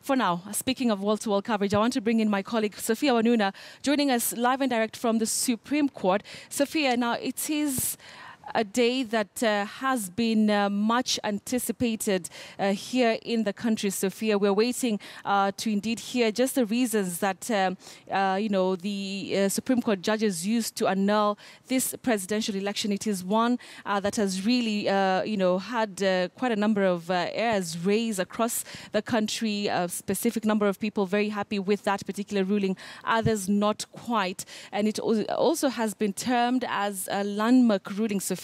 For now, speaking of wall-to-wall coverage, I want to bring in my colleague Sophia Wanuna, joining us live and direct from the Supreme Court. Sophia, now it is a day that has been much anticipated here in the country, Sophia. We're waiting to indeed hear just the reasons that, the Supreme Court judges used to annul this presidential election. It is one that has really, had quite a number of errors raised across the country. A specific number of people very happy with that particular ruling, others not quite. And it also has been termed as a landmark ruling, Sophia.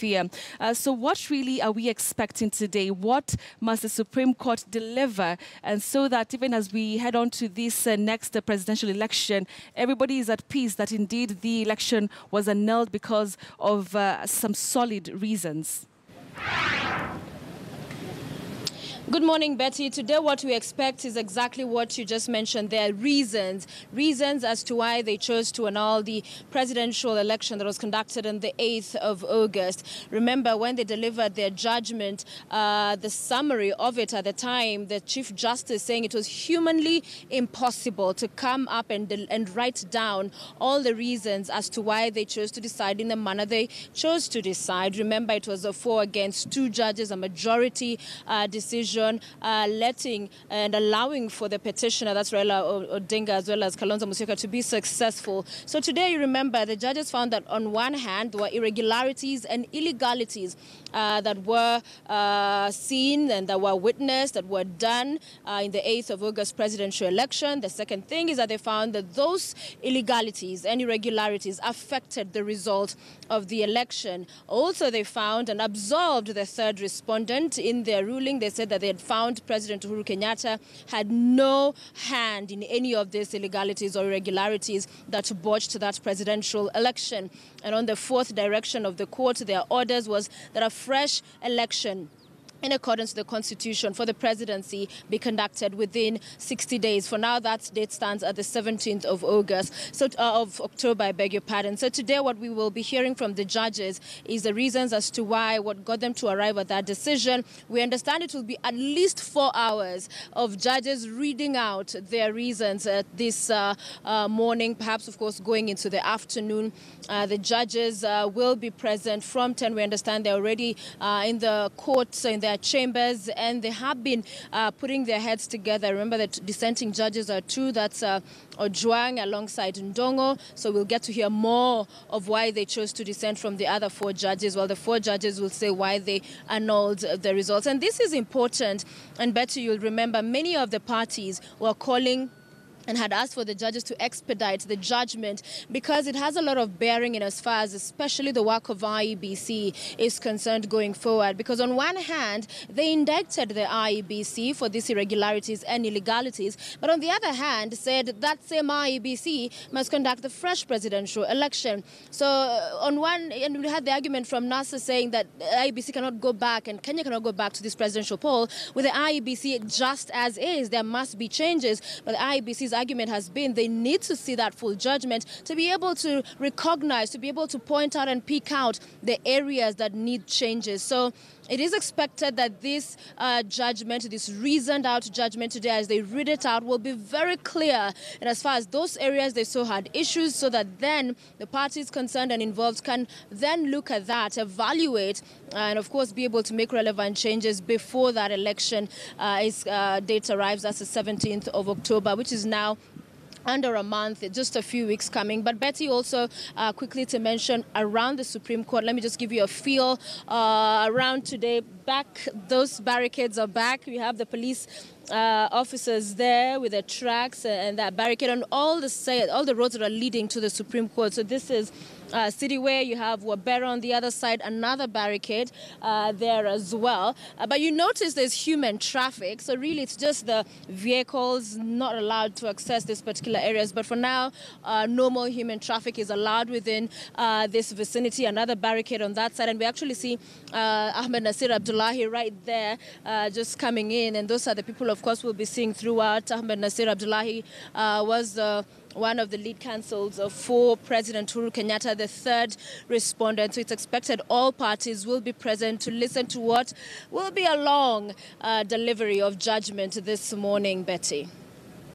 So what really are we expecting today? What must the Supreme Court deliver? And so that even as we head on to this next presidential election, everybody is at peace that indeed the election was annulled because of some solid reasons. Good morning, Betty. Today what we expect is exactly what you just mentioned. There are reasons as to why they chose to annul the presidential election that was conducted on the 8th of August. Remember, when they delivered their judgment, the summary of it at the time, the Chief Justice saying it was humanly impossible to come up and write down all the reasons as to why they chose to decide in the manner they chose to decide. Remember, it was a 4 against 2 judges, a majority decision. Letting and allowing for the petitioner, that's Raila Odinga as well as Kalonzo Musyoka, to be successful. So today, you remember, the judges found that on one hand, there were irregularities and illegalities that were seen and that were witnessed, that were done in the 8th of August presidential election. The second thing is that they found that those illegalities and irregularities affected the result of the election. Also, they found and absolved the third respondent in their ruling. They said that they had found President Uhuru Kenyatta had no hand in any of these illegalities or irregularities that botched that presidential election. And on the fourth direction of the court, their orders was that a fresh election in accordance with the Constitution for the presidency be conducted within 60 days. For now, that date stands at the 17th of August, of October, I beg your pardon. So today what we will be hearing from the judges is the reasons as to why, what got them to arrive at that decision. We understand it will be at least 4 hours of judges reading out their reasons this morning, perhaps, of course, going into the afternoon. The judges will be present from 10. We understand they're already in the court, in their chambers, and they have been putting their heads together. Remember that dissenting judges are 2. That's Ojwang alongside Ndongo. So we'll get to hear more of why they chose to dissent from the other 4 judges, while the 4 judges will say why they annulled the results. And this is important. And Betty, you'll remember many of the parties were calling and had asked for the judges to expedite the judgment because it has a lot of bearing in as far as especially the work of IEBC is concerned going forward. Because on one hand, they indicted the IEBC for these irregularities and illegalities, but on the other hand said that same IEBC must conduct the fresh presidential election. So on one, and we had the argument from NASA saying that IEBC cannot go back and Kenya cannot go back to this presidential poll with the IEBC just as is. There must be changes, but the IEBC's argument has been they need to see that full judgment to be able to recognize, to be able to point out and pick out the areas that need changes. So it is expected that this judgment, this reasoned out judgment today, as they read it out, will be very clear. And as far as those areas they saw had issues, so that then the parties concerned and involved can then look at that, evaluate, and of course be able to make relevant changes before that election date arrives. That's the 17th of October, which is now under a month, just a few weeks coming. But Betty, also quickly to mention around the Supreme Court, let me just give you a feel around today. Back, those barricades are back. We have the police officers there with their tracks and that barricade on all the roads that are leading to the Supreme Court. So this is City Way. You have Wabera on the other side, another barricade there as well. But you notice there's human traffic. So really it's just the vehicles not allowed to access these particular areas. But for now, normal human traffic is allowed within this vicinity. Another barricade on that side. And we actually see Ahmed Nasir Abdullahi right there just coming in. And those are the people, of course, we'll be seeing throughout. Ahmed Nasir Abdullahi was one of the lead counsels for President Uhuru Kenyatta, the third respondent. So it's expected all parties will be present to listen to what will be a long delivery of judgment this morning, Betty.